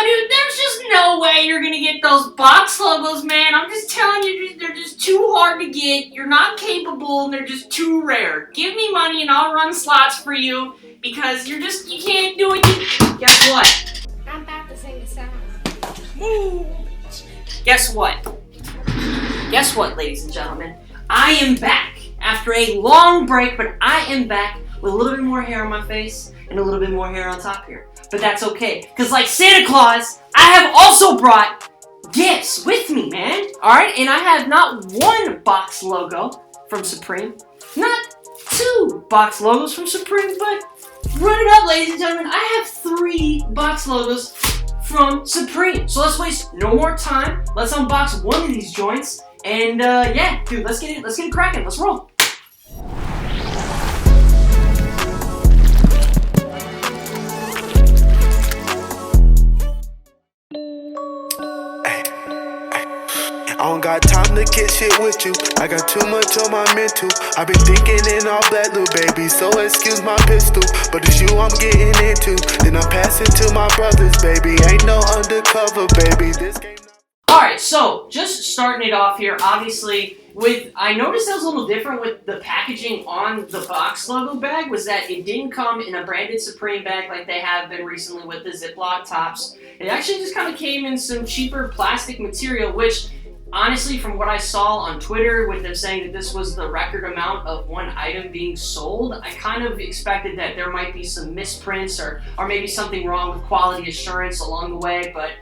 dude, there's just no way you're gonna get those box logos, man. I'm just telling you, they're just too hard to get. You're not capable, and they're just too rare. Give me money, and I'll run slots for you, because you can't do it. Guess what? I'm about to sing a song. Guess what? Guess what, ladies and gentlemen? I am back after a long break, but I am back with a little bit more hair on my face and a little bit more hair on top here. But that's okay, because like Santa Claus, I have also brought gifts with me, man. Alright, and I have not one box logo from Supreme, not two box logos from Supreme, but run it up, ladies and gentlemen, I have 3 box logos from Supreme. So let's waste no more time. Let's unbox one of these joints. And yeah, dude, let's get it cracking. Let's roll. I don't got time to get shit with you. I got too much on my mental. I've been thinking in all that, little baby, so excuse my pistol. But it's you I'm getting into. Then I'm passing to my brothers, baby. Ain't no undercover, baby. This game. Alright, so just starting it off here, obviously, I noticed that was a little different with the packaging on the box logo bag, was that it didn't come in a branded Supreme bag like they have been recently with the Ziploc tops. It actually just kind of came in some cheaper plastic material, which honestly, from what I saw on Twitter with them saying that this was the record amount of one item being sold, I kind of expected that there might be some misprints or maybe something wrong with quality assurance along the way, but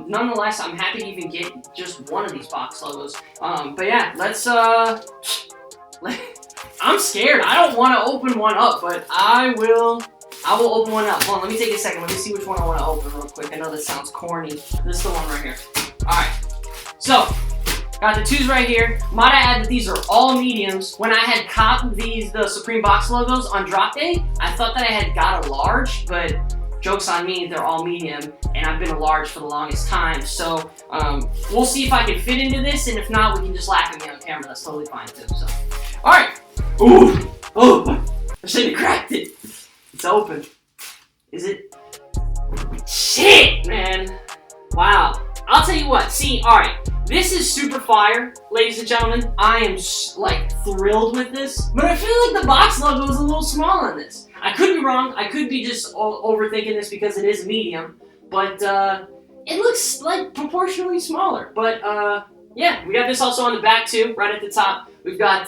nonetheless, I'm happy to even get just one of these box logos. But yeah, let's, I'm scared. I don't want to open one up, but I will open one up. Hold on, let me take a second. Let me see which one I want to open real quick. I know this sounds corny. This is the one right here. Alright. So, got the 2s right here. Might I add that these are all mediums. When I had copped the Supreme box logos on drop day, I thought that I had got a large, but joke's on me, they're all medium, and I've been a large for the longest time. So, we'll see if I can fit into this, and if not, we can just laugh at me on camera. That's totally fine too, so. Alright. Ooh! Oh! I shouldn't have cracked it. It's open. Is it? Shit, man. Wow. I'll tell you what, see, alright, this is super fire, ladies and gentlemen. I am, like, thrilled with this, but I feel like the box logo is a little small on this. I could be wrong, I could be just overthinking this because it is medium, but, it looks, like, proportionally smaller. But, yeah, we got this also on the back, too, right at the top. We've got,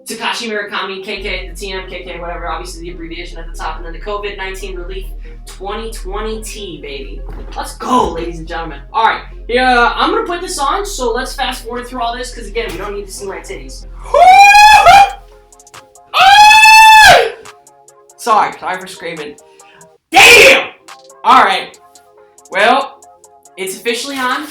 Takashi Murakami, KK, the TM, KK, whatever, obviously the abbreviation at the top, and then the COVID-19 Relief 2020T, baby. Let's go, ladies and gentlemen. Alright, yeah, I'm gonna put this on, so let's fast forward through all this, because again, we don't need to see my titties. Sorry for screaming. Damn! Alright, well, it's officially on.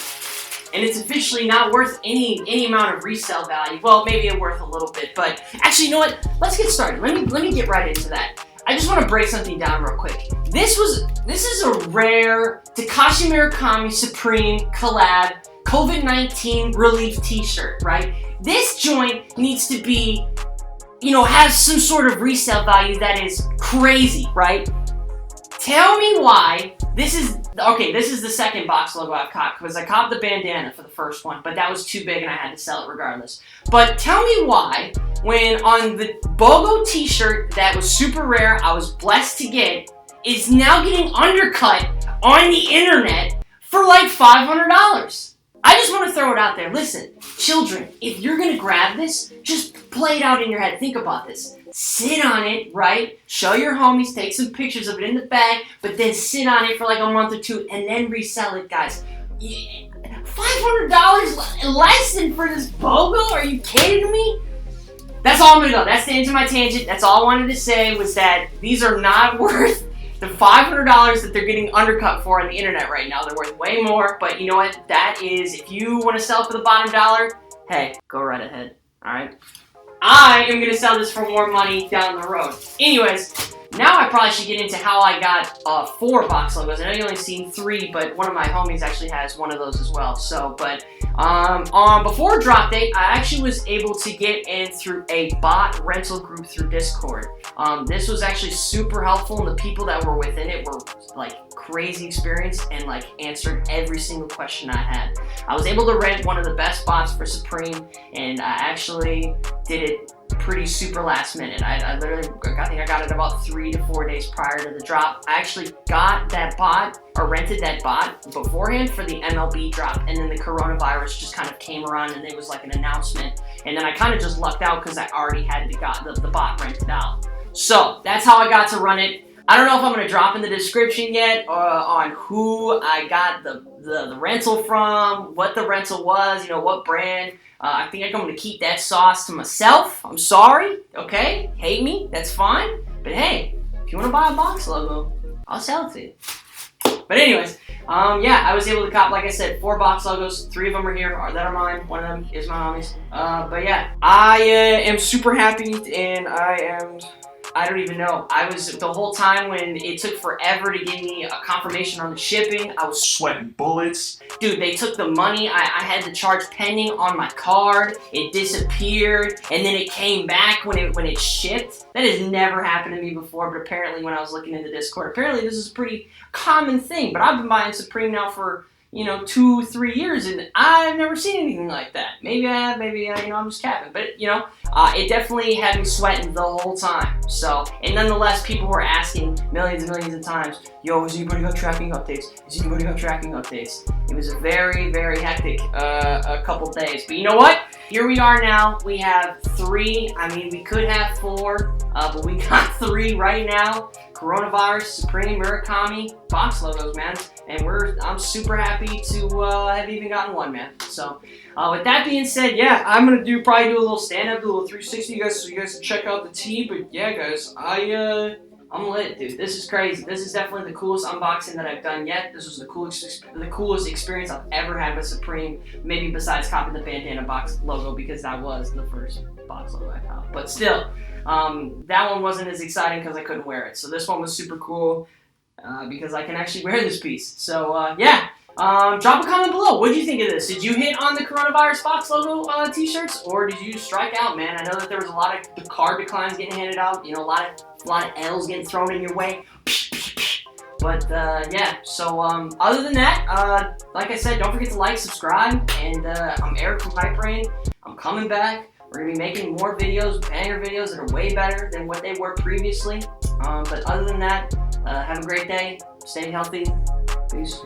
And it's officially not worth any amount of resale value. Well, maybe it's worth a little bit, but actually, you know what? Let's get started. Let me get right into that. I just want to break something down real quick. This is a rare Takashi Murakami Supreme collab COVID-19 relief t-shirt, right? This joint needs to be, you know, has some sort of resale value that is crazy, right? Tell me why this is the second box logo I've copped, because I copped the bandana for the first one, but that was too big and I had to sell it regardless. But tell me why, when on the Bogo t-shirt that was super rare, I was blessed to get, is now getting undercut on the internet for like $500. I just want to throw it out there. Listen, children, if you're going to grab this, just play it out in your head. Think about this. Sit on it, right? Show your homies, take some pictures of it in the bag, but then sit on it for like a month or two and then resell it, guys. $500 less than for this Bogo? Are you kidding me? That's all I'm going to go. That's the end of my tangent. That's all I wanted to say, was that these are not worth the $500 that they're getting undercut for on the internet right now. They're worth way more, but you know what? That is, if you want to sell for the bottom dollar, hey, go right ahead, alright? I am going to sell this for more money down the road. Anyways, now I probably should get into how I got 4 box logos. I know you only seen 3, but one of my homies actually has one of those as well. So, but before drop date, I actually was able to get in through a bot rental group through Discord. This was actually super helpful, and the people that were within it were like crazy experienced and like answered every single question I had. I was able to rent one of the best bots for Supreme, and I actually did it pretty super last minute. I think I got it about 3 to 4 days prior to the drop. I actually got that bot or rented that bot beforehand for the MLB drop, and then the coronavirus just kind of came around and it was like an announcement, and then I kind of just lucked out because I already had the bot rented out. So that's how I got to run it. I don't know if I'm going to drop in the description yet on who I got the rental from, what the rental was, you know, what brand. I think I'm going to keep that sauce to myself. I'm sorry, okay? Hate me, that's fine. But hey, if you want to buy a box logo, I'll sell it to you. But anyways, yeah, I was able to cop, like I said, 4 box logos. 3 of them are here, that are mine. One of them is my homies. But yeah, I am super happy, and I don't even know. I was, the whole time when it took forever to give me a confirmation on the shipping, I was sweating bullets. Dude, they took the money. I had to charge pending on my card. It disappeared, and then it came back when it shipped. That has never happened to me before, but apparently when I was looking into Discord, apparently this is a pretty common thing. But I've been buying Supreme now for, you know, 2-3 years, and I've never seen anything like that. Maybe I have, maybe, you know, I'm just capping. But, you know, it definitely had me sweating the whole time. So, and nonetheless, people were asking millions and millions of times, yo, is anybody got tracking updates? Is anybody got tracking updates? It was a very, very hectic a couple days. But you know what? Here we are now. We have 3. I mean, we could have 4, but we got 3 right now. Coronavirus, Supreme, Murakami, box logos, man. And I'm super happy to have even gotten one, man. So, with that being said, yeah, I'm gonna probably do a little stand-up, do a little 360, so you guys can check out the tee. But yeah, guys, I'm lit, dude. This is crazy. This is definitely the coolest unboxing that I've done yet. This was the coolest experience I've ever had with Supreme, maybe besides copying the bandana box logo, because that was the first box logo I copied. But still, that one wasn't as exciting because I couldn't wear it. So this one was super cool because I can actually wear this piece. So yeah. Drop a comment below. What did you think of this? Did you hit on the coronavirus box logo t-shirts, or did you strike out, man? I know that there was a lot of card declines getting handed out. You know, a lot of L's getting thrown in your way. But yeah. So other than that, like I said, don't forget to like, subscribe, and I'm Eric from Hype Brain. I'm coming back. We're gonna be making more videos, banger videos that are way better than what they were previously. But other than that, have a great day. Stay healthy. Peace.